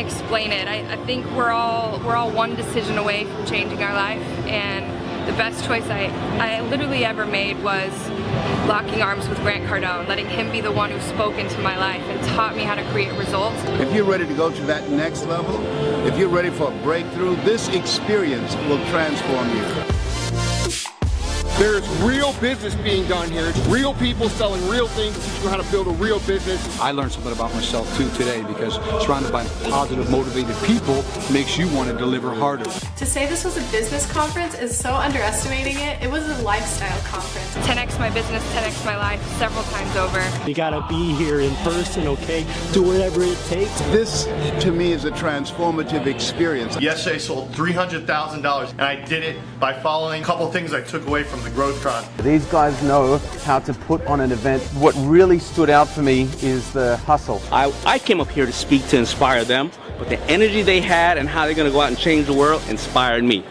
explain it. I think we're all one decision away from changing our life, and the best choice I literally ever made was locking arms with Grant Cardone, letting him be the one who spoke into my life and taught me how to create results. If you're ready to go to that next level, if you're ready for a breakthrough, this experience will transform you. There's real business being done here. It's real people selling real things, teaching you how to build a real business. I learned something about myself too today, because surrounded by positive, motivated people makes you want to deliver harder. To say this was a business conference is so underestimating it. It was a lifestyle conference. 10x my business, 10x my life, several times over. You gotta be here in person, okay? Do whatever it takes. This, to me, is a transformative experience. Yesterday I sold $300,000, and I did it by following a couple things I took away from the Growth Con. These guys know how to put on an event. What really stood out for me is the hustle. I came up here to speak to inspire them, but the energy they had and how they're going to go out and change the world inspired me.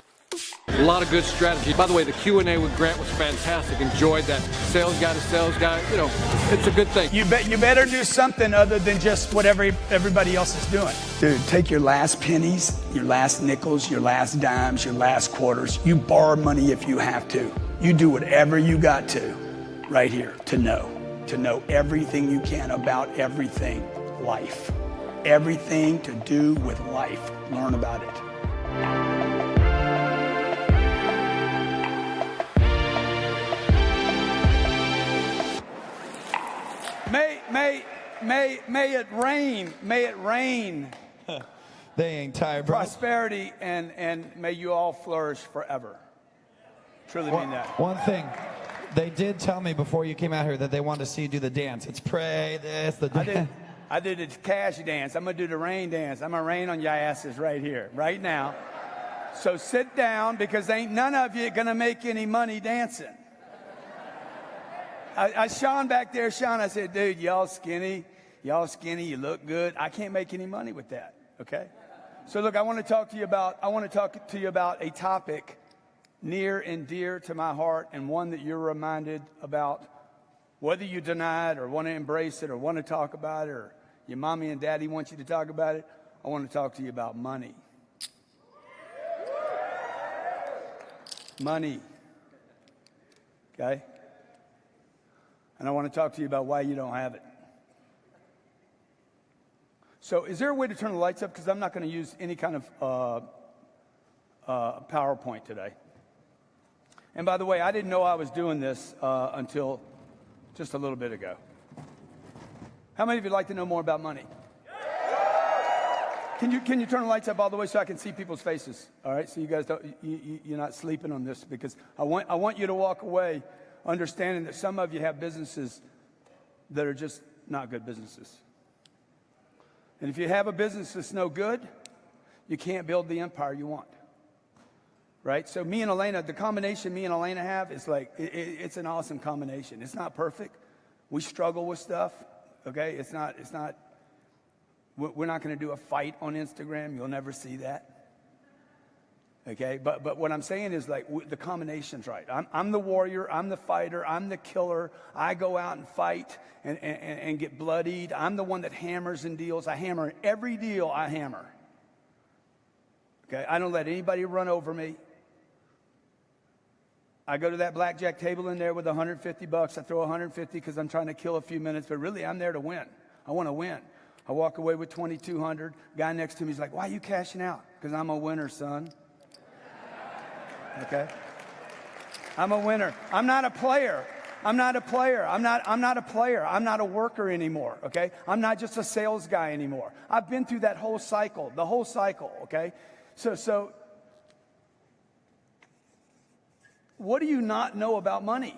A lot of good strategy. By the way, the Q&A with Grant was fantastic. Enjoyed that. Sales guy to sales guy. You know, it's a good thing. You better do something other than just what everybody else is doing. Dude, take your last pennies, your last nickels, your last dimes, your last quarters. You borrow money if you have to. You do whatever you got to right here to know everything you can about everything life. Everything to do with life. Learn about it. May it rain. May it rain. They ain't tired, bro. Prosperity and may you all flourish forever. Truly mean that. One thing, they did tell me before you came out here that they wanted to see you do the dance. It's pray this, the dance. I did the cash dance. I'm gonna do the rain dance. I'm gonna rain on your asses right here, right now. So sit down, because ain't none of you gonna make any money dancing. Sean back there, Sean, I said, dude, y'all skinny, you look good. I can't make any money with that, okay? So look, I want to talk to you about a topic near and dear to my heart, and one that you're reminded about, whether you deny it or want to embrace it or want to talk about it, or your mommy and daddy want you to talk about it. I want to talk to you about money. Money. Okay? And I want to talk to you about why you don't have it. So is there a way to turn the lights up? Because I'm not going to use any kind of PowerPoint today. And by the way, I didn't know I was doing this until just a little bit ago. How many of you would like to know more about money? Can you turn the lights up all the way so I can see people's faces? All right, so you guys you're not sleeping on this, because I want you to walk away understanding that some of you have businesses that are just not good businesses. And if you have a business that's no good, you can't build the empire you want. Right? So me and Elena, the combination me and Elena have is like, it's an awesome combination. It's not perfect. We struggle with stuff, okay? We're not going to do a fight on Instagram. You'll never see that. Okay? But what I'm saying is, like, the combination's right. I'm the warrior. I'm the fighter. I'm the killer. I go out and fight and get bloodied. I'm the one that hammers and deals. I hammer every deal. I hammer. Okay? I don't let anybody run over me. I go to that blackjack table in there with $150. I throw $150 because I'm trying to kill a few minutes, but really I'm there to win. I want to win. I walk away with $2,200. Guy next to me is like, "Why are you cashing out?" Because I'm a winner, son. Okay? I'm a winner. I'm not a player. I'm not a player. I'm not a player. I'm not a worker anymore, okay? I'm not just a sales guy anymore. I've been through that whole cycle, okay? So what do you not know about money?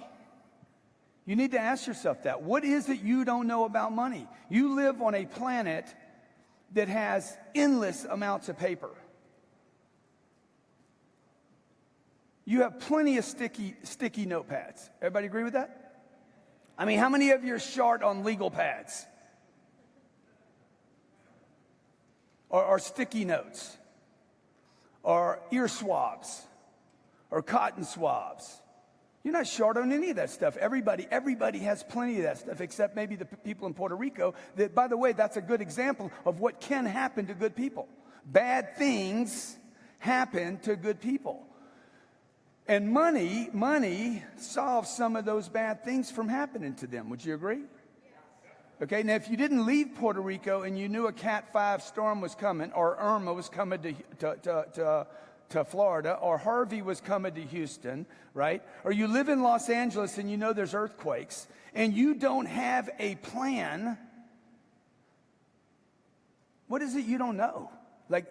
You need to ask yourself that. What is it you don't know about money? You live on a planet that has endless amounts of paper. You have plenty of sticky notepads. Everybody agree with that? I mean, how many of you are short on legal pads? Or sticky notes? Or ear swabs? Or cotton swabs? You're not short on any of that stuff. Everybody has plenty of that stuff, except maybe the people in Puerto Rico. That, by the way, that's a good example of what can happen to good people. Bad things happen to good people. And money solves some of those bad things from happening to them. Would you agree? Okay, now if you didn't leave Puerto Rico and you knew a Cat 5 storm was coming, or Irma was coming to Florida, or Harvey was coming to Houston, right? Or you live in Los Angeles and you know there's earthquakes, and you don't have a plan, what is it you don't know? Like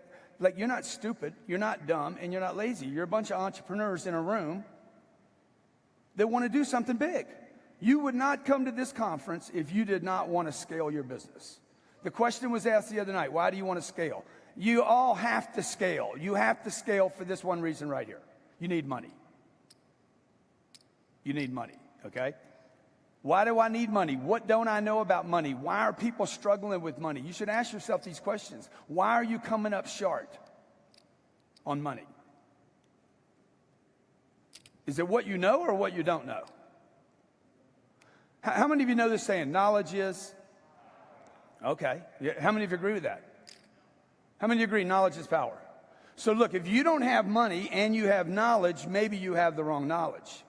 you're not stupid, you're not dumb, and you're not lazy. You're a bunch of entrepreneurs in a room that want to do something big. You would not come to this conference if you did not want to scale your business. The question was asked the other night, why do you want to scale? You all have to scale. You have to scale for this one reason right here. You need money. You need money, okay? Why do I need money? What don't I know about money? Why are people struggling with money? You should ask yourself these questions. Why are you coming up short on money? Is it what you know or what you don't know? How many of you know this saying, knowledge is? Okay. How many of you agree with that? How many of you agree knowledge is power? So look, if you don't have money and you have knowledge, maybe you have the wrong knowledge.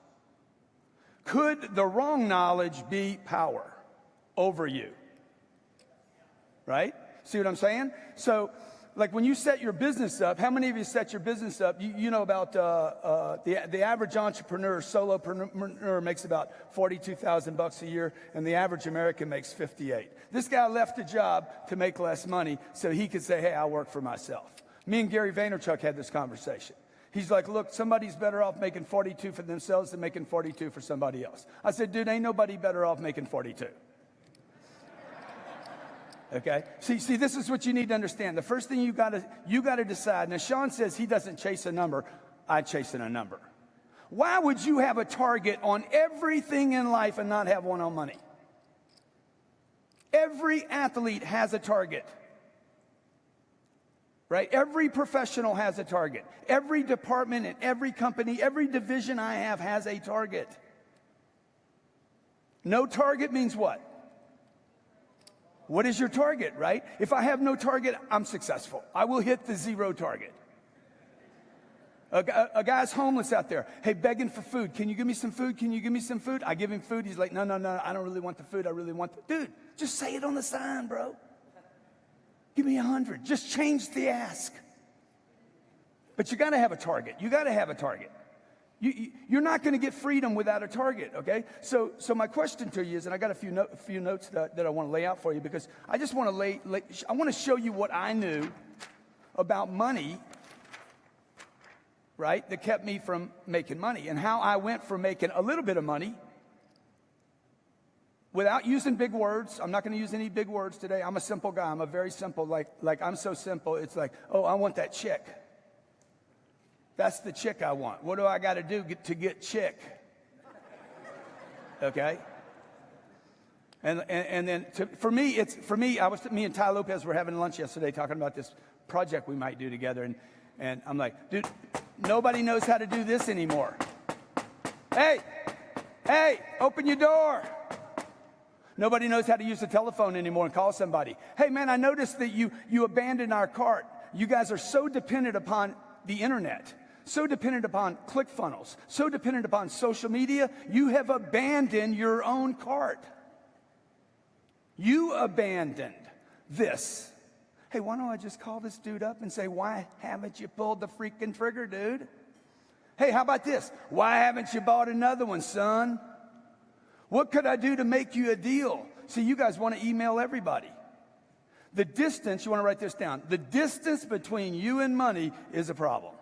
Could the wrong knowledge be power over you? Right? See what I'm saying? So, like when you set your business up, how many of you set your business up? You know about the average entrepreneur, solopreneur makes about $42,000 a year, and the average American makes 58. This guy left a job to make less money so he could say, hey, I work for myself. Me and Gary Vaynerchuk had this conversation. He's like, look, somebody's better off making 42 for themselves than making 42 for somebody else. I said, dude, ain't nobody better off making 42. Okay? See, this is what you need to understand. The first thing you gotta decide. Now, Sean says he doesn't chase a number. I chase in a number. Why would you have a target on everything in life and not have one on money? Every athlete has a target. Right? Every professional has a target. Every department in every company, every division I have has a target. No target means what? What is your target, right? If I have no target, I'm successful. I will hit the zero target. A guy's homeless out there. Hey, begging for food. Can you give me some food? Can you give me some food? I give him food. He's like, no, I don't really want the food. I really want the... Dude, just say it on the sign, bro. Give me 100. Just change the ask. But you got to have a target. You got to have a target. You're not going to get freedom without a target, okay? So my question to you is, and I got a few notes that I want to lay out for you, because I just want to I want to show you what I knew about money, right, that kept me from making money, and how I went from making a little bit of money without using big words. I'm not going to use any big words today. I'm a simple guy. I'm a very simple, like I'm so simple. It's like, oh, I want that chick. That's the chick I want. What do I got to do to get chick? Okay. And then me and Ty Lopez were having lunch yesterday talking about this project we might do together. And I'm like, dude, nobody knows how to do this anymore. Hey, open your door. Nobody knows how to use the telephone anymore and call somebody. Hey, man, I noticed that you abandoned our cart. You guys are so dependent upon the internet, so dependent upon ClickFunnels, so dependent upon social media. You have abandoned your own cart. You abandoned this. Hey, why don't I just call this dude up and say, why haven't you pulled the freaking trigger, dude? Hey, how about this? Why haven't you bought another one, son? What could I do to make you a deal? See, you guys want to email everybody. The distance, you want to write this down, the distance between you and money is a problem.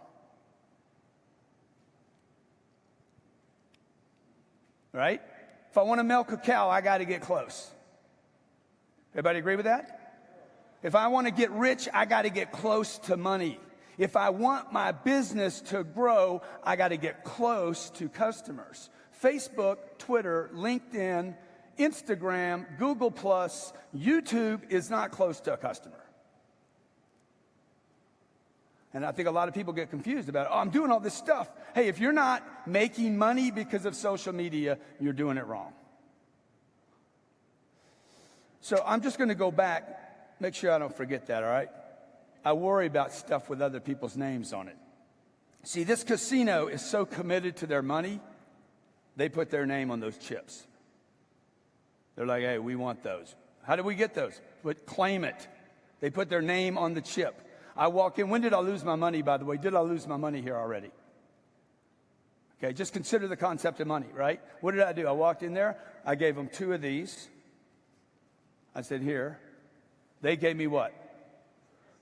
Right? If I want to milk a cow, I got to get close. Everybody agree with that? If I want to get rich, I got to get close to money. If I want my business to grow, I got to get close to customers. Facebook, Twitter, LinkedIn, Instagram, Google+, YouTube is not close to a customer. And I think a lot of people get confused about it. Oh, I'm doing all this stuff. Hey, if you're not making money because of social media, you're doing it wrong. So I'm just going to go back, make sure I don't forget that, all right? I worry about stuff with other people's names on it. See, this casino is so committed to their money, they put their name on those chips. They're like, hey, we want those. How do we get those? But claim it. They put their name on the chip. I walk in. When did I lose my money, by the way? Did I lose my money here already? Okay, just consider the concept of money, right? What did I do? I walked in there. I gave them 2 of these. I said, here. They gave me what?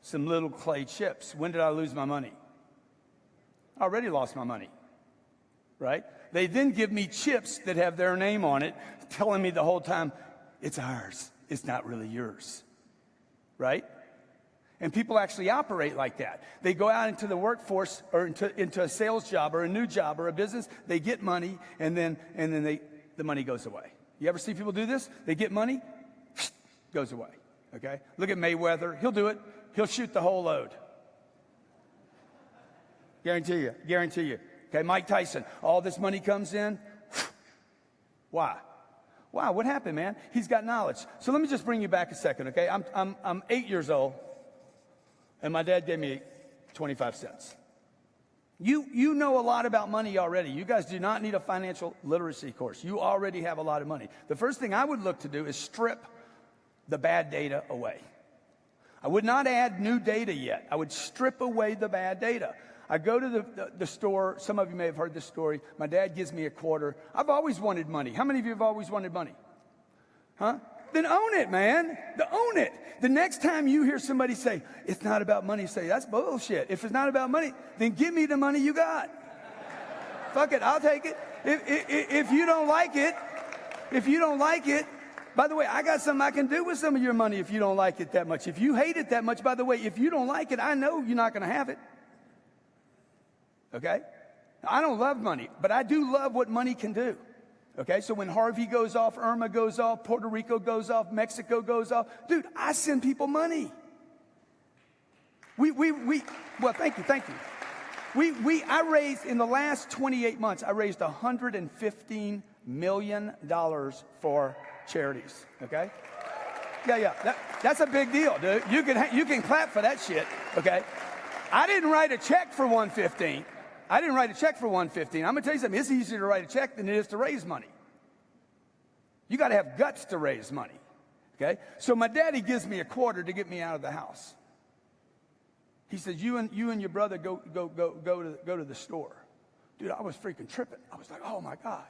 Some little clay chips. When did I lose my money? I already lost my money, right? They then give me chips that have their name on it, telling me the whole time, it's ours. It's not really yours, right? And people actually operate like that. They go out into the workforce or into a sales job or a new job or a business. They get money, and then the money goes away. You ever see people do this? They get money, goes away, okay? Look at Mayweather. He'll do it. He'll shoot the whole load. Guarantee you. Guarantee you. Okay, Mike Tyson. All this money comes in. Why? Wow, what happened, man? He's got knowledge. So let me just bring you back a second, okay? I'm 8 years old. And my dad gave me 25 cents. You know a lot about money already. You guys do not need a financial literacy course. You already have a lot of money. The first thing I would look to do is strip the bad data away. I would not add new data yet. I would strip away the bad data. I go to the store. Some of you may have heard this story. My dad gives me a quarter. I've always wanted money. How many of you have always wanted money? Huh? Then own it, man. Own it. The next time you hear somebody say, it's not about money, say, that's bullshit. If it's not about money, then give me the money you got. Fuck it, I'll take it. If you don't like it, by the way, I got something I can do with some of your money if you don't like it that much. If you hate it that much, by the way, if you don't like it, I know you're not going to have it. Okay? I don't love money, but I do love what money can do. Okay, so when Harvey goes off, Irma goes off, Puerto Rico goes off, Mexico goes off, dude, I send people money. Well, thank you. I raised, in the last 28 months, I raised $115 million for charities, okay? Yeah, that's a big deal, dude. You can clap for that shit, okay? I didn't write a check for 115. I'm going to tell you something. It's easier to write a check than it is to raise money. You got to have guts to raise money. Okay? So my daddy gives me a quarter to get me out of the house. He says, you and your brother go to the store. Dude, I was freaking tripping. I was like, oh my God.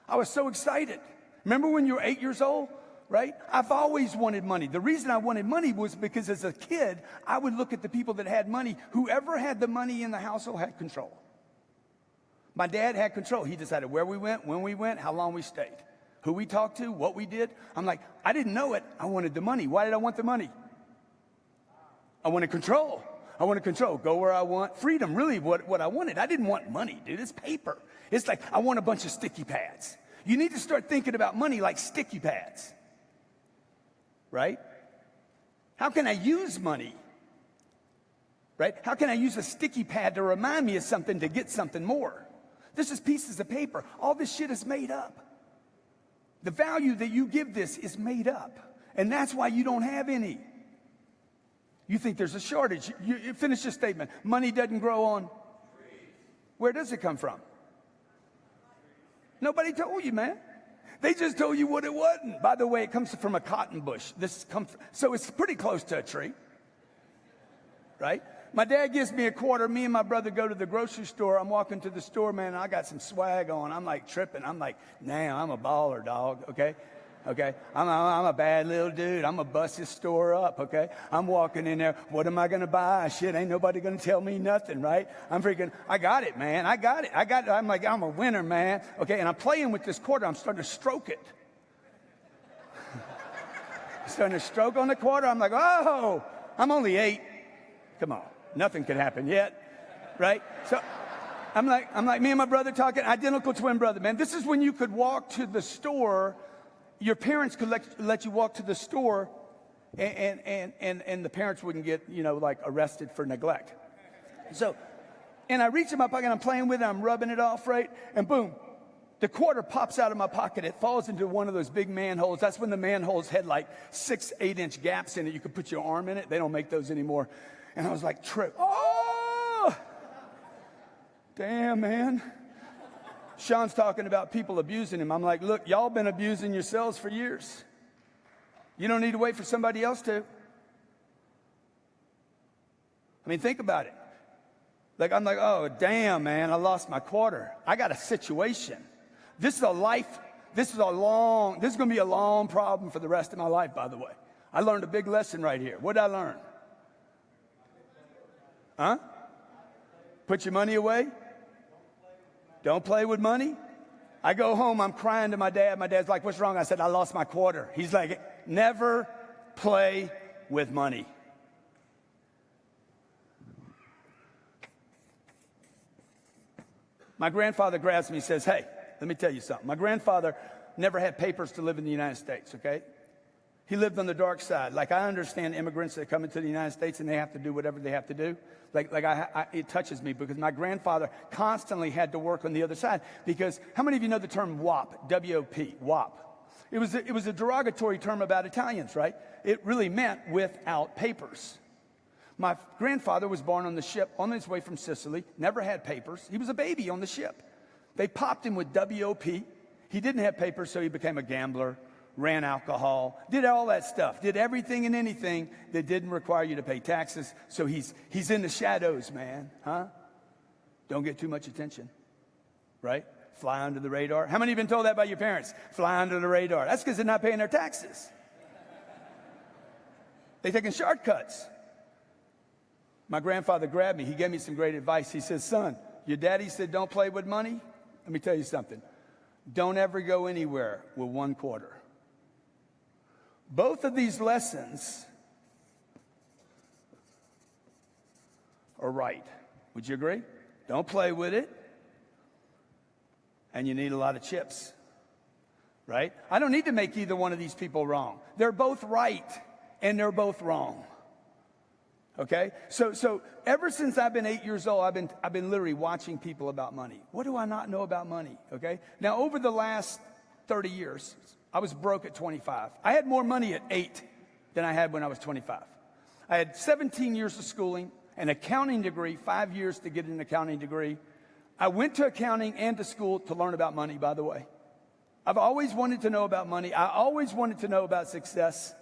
I was so excited. Remember when you were 8 years old? Right? I've always wanted money. The reason I wanted money was because as a kid, I would look at the people that had money. Whoever had the money in the household had control. My dad had control. He decided where we went, when we went, how long we stayed, who we talked to, what we did. I'm like, I didn't know it. I wanted the money. Why did I want the money? I wanted control. Go where I want. Freedom, really what I wanted. I didn't want money, dude. It's paper. It's like, I want a bunch of sticky pads. You need to start thinking about money like sticky pads. Right? How can I use money? Right? How can I use a sticky pad to remind me of something to get something more? This is pieces of paper. All this shit is made up. The value that you give this is made up. And that's why you don't have any. You think there's a shortage. You finish your statement. Money doesn't grow on. Where does it come from? Nobody told you, man. They just told you what it wasn't. By the way, it comes from a cotton bush. So it's pretty close to a tree. Right? My dad gives me a quarter. Me and my brother go to the grocery store. I'm walking to the store, man, and I got some swag on. I'm like tripping. I'm like, nah, I'm a baller, dog, okay? I'm a bad little dude. I'm going to bust this store up, okay? I'm walking in there. What am I going to buy? Shit, ain't nobody going to tell me nothing, right? I'm freaking, I got it, man. I got it. I'm like, I'm a winner, man. Okay, and I'm playing with this quarter. I'm starting to stroke it. Starting to stroke on the quarter. I'm like, oh, I'm only 8. Come on. Nothing could happen yet, right? So I'm like me and my brother talking, identical twin brother, man. This is when you could walk to the store. Your parents could let you walk to the store, and the parents wouldn't get, like arrested for neglect. So, and I reach in my pocket, I'm playing with it, I'm rubbing it off, right? And boom, the quarter pops out of my pocket. It falls into one of those big manholes. That's when the manholes had like 6, 8-inch gaps in it. You could put your arm in it. They don't make those anymore. And I was like, oh, damn, man. Sean's talking about people abusing him. I'm like, look, y'all been abusing yourselves for years. You don't need to wait for somebody else to. I mean, think about it. Like, I'm like, oh, damn, man, I lost my quarter. I got a situation. This is going to be a long problem for the rest of my life, by the way. I learned a big lesson right here. What did I learn? Huh? Put your money away? Don't play with money? I go home, I'm crying to my dad. My dad's like, what's wrong? I said, I lost my quarter. He's like, never play with money. My grandfather grabs me and says, hey, let me tell you something. My grandfather never had papers to live in the United States, okay? He lived on the dark side. Like, I understand immigrants that come into the United States and they have to do whatever they have to do. It touches me because my grandfather constantly had to work on the other side. Because how many of you know the term WAP, W-O-P, WAP? It was a derogatory term about Italians, right? It really meant without papers. My grandfather was born on the ship on his way from Sicily, never had papers. He was a baby on the ship. They popped him with W-O-P. He didn't have papers, so he became a gambler, ran alcohol, did all that stuff, did everything and anything that didn't require you to pay taxes. So he's in the shadows, man, huh? Don't get too much attention, right? Fly under the radar. How many have been told that by your parents? Fly under the radar. That's because they're not paying their taxes. They're taking shortcuts. My grandfather grabbed me. He gave me some great advice. He says, son, your daddy said don't play with money. Let me tell you something. Don't ever go anywhere with one quarter. Both of these lessons are right. Would you agree? Don't play with it. And you need a lot of chips. Right? I don't need to make either one of these people wrong. They're both right and they're both wrong. Okay? So ever since I've been 8 years old, I've been literally watching people about money. What do I not know about money? Okay? Now, over the last 30 years, I was broke at 25. I had more money at 8 than I had when I was 25. I had 17 years of schooling, an accounting degree, 5 years to get an accounting degree. I went to accounting and to school to learn about money, by the way. I've always wanted to know about money. I always wanted to know about success.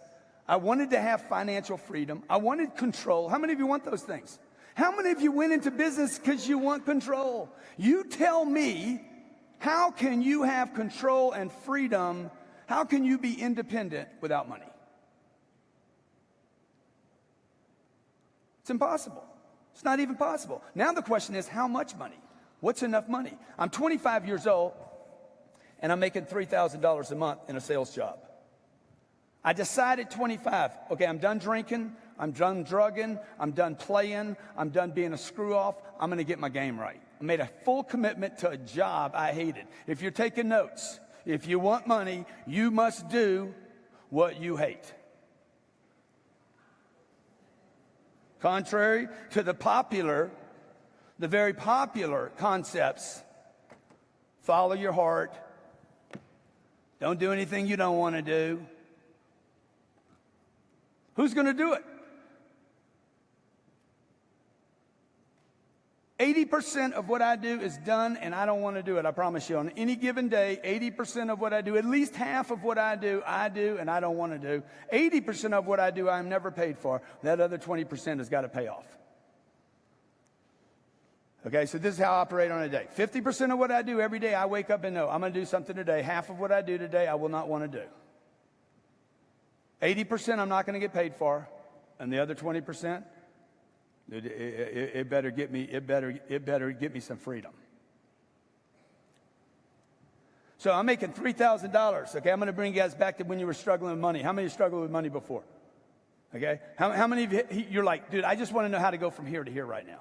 I wanted to have financial freedom. I wanted control. How many of you want those things? How many of you went into business because you want control? You tell me, how can you have control and freedom? How can you be independent without money? It's impossible. It's not even possible. Now the question is, how much money? What's enough money? I'm 25 years old, and I'm making $3,000 a month in a sales job. I decided 25, okay, I'm done drinking, I'm done drugging, I'm done playing, I'm done being a screw-off, I'm going to get my game right. I made a full commitment to a job I hated. If you're taking notes, if you want money, you must do what you hate. Contrary to the very popular concepts, follow your heart, don't do anything you don't want to do. Who's going to do it? 80% of what I do is done, and I don't want to do it. I promise you. On any given day, 80% of what I do, at least half of what I do, and I don't want to do. 80% of what I do, I'm never paid for. That other 20% has got to pay off. Okay, so this is how I operate on a day. 50% of what I do every day, I wake up and know, I'm going to do something today. Half of what I do today, I will not want to do. 80% I'm not going to get paid for, and the other 20%, it better get me some freedom. So I'm making $3,000. Okay, I'm going to bring you guys back to when you were struggling with money. How many of you struggled with money before? Okay, how many of you you're like, dude, I just want to know how to go from here to here right now.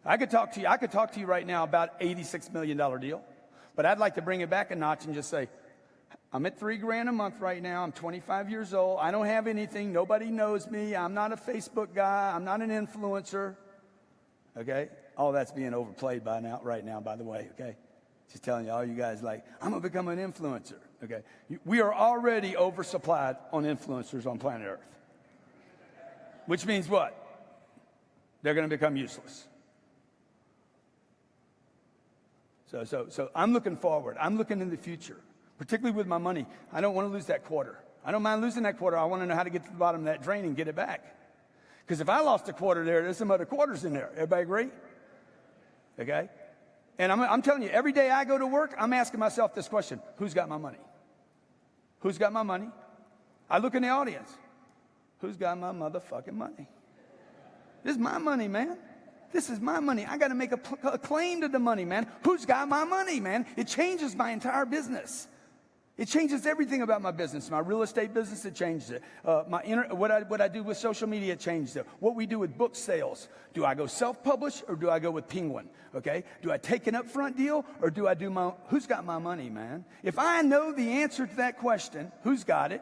I could talk to you right now about $86 million deal, but I'd like to bring it back a notch and just say, I'm at $3,000 a month right now. I'm 25 years old. I don't have anything. Nobody knows me. I'm not a Facebook guy. I'm not an influencer. okay? All that's being overplayed right now, by the way, okay? Just telling you, all you guys like, I'm going to become an influencer, okay? We are already oversupplied on influencers on planet Earth. Which means what? They're going to become useless. So I'm looking forward. I'm looking in the future, particularly with my money. I don't want to lose that quarter. I don't mind losing that quarter. I want to know how to get to the bottom of that drain and get it back. Because if I lost a quarter there, there's some other quarters in there. Everybody agree? Okay? And I'm telling you, every day I go to work, I'm asking myself this question: who's got my money? Who's got my money? I look in the audience. Who's got my motherfucking money? This is my money, man. This is my money. I got to make a claim to the money, man. Who's got my money, man? It changes my entire business. It changes everything about my business. My real estate business, it changes it. What I do with social media, it changes it. What we do with book sales. Do I go self-publish or do I go with Penguin? Okay? Do I take an upfront deal or do I do who's got my money, man? If I know the answer to that question, who's got it?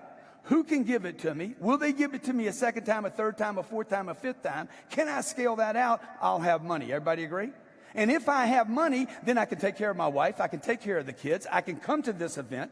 Who can give it to me? Will they give it to me a second time, a third time, a fourth time, a fifth time? Can I scale that out? I'll have money. Everybody agree? And if I have money, then I can take care of my wife. I can take care of the kids. I can come to this event.